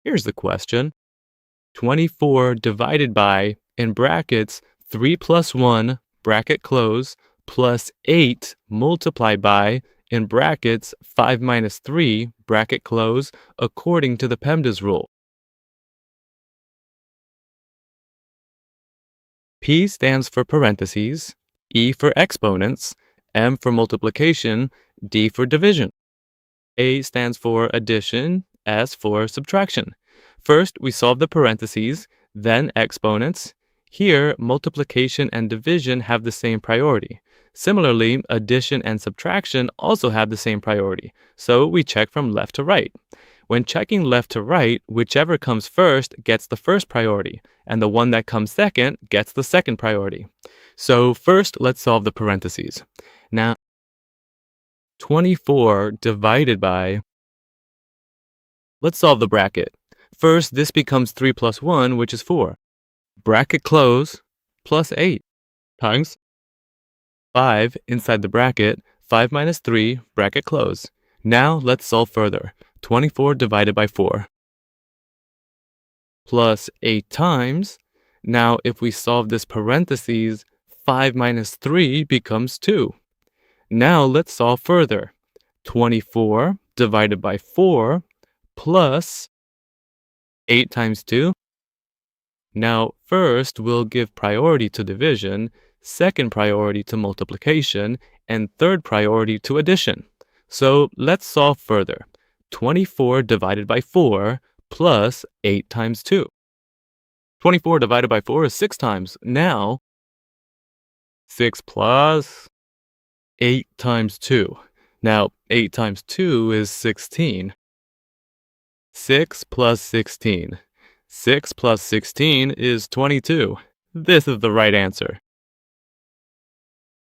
Here's the question. 24 divided by, in brackets, 3 plus 1, bracket close, plus 8 multiplied by, in brackets, 5 minus 3, bracket close, according to the PEMDAS rule. P stands for parentheses, E for exponents, M for multiplication, D for division. A stands for addition, S for subtraction. First, we solve the parentheses, then exponents. Here, multiplication and division have the same priority. Similarly, addition and subtraction also have the same priority, so we check from left to right. When checking left to right, whichever comes first gets the first priority, and the one that comes second gets the second priority. So first, let's solve the parentheses. Now, 24 divided by, let's solve the bracket. First, this becomes 3 plus 1, which is 4. Bracket close, plus 8, times 5 inside the bracket, 5 minus 3, bracket close. Now, let's solve further. 24 divided by 4, plus 8 times. Now, if we solve this parentheses, 5 minus 3 becomes 2. Now, let's solve further. 24 divided by 4 plus 8 times 2. Now, first, we'll give priority to division, second priority to multiplication, and third priority to addition. So, let's solve further. 24 divided by 4 plus 8 times 2. 24 divided by 4 is 6 times. Now, 6 plus 8 times 2. Now, 8 times 2 is 16. 6 plus 16. 6 plus 16 is 22. This is the right answer.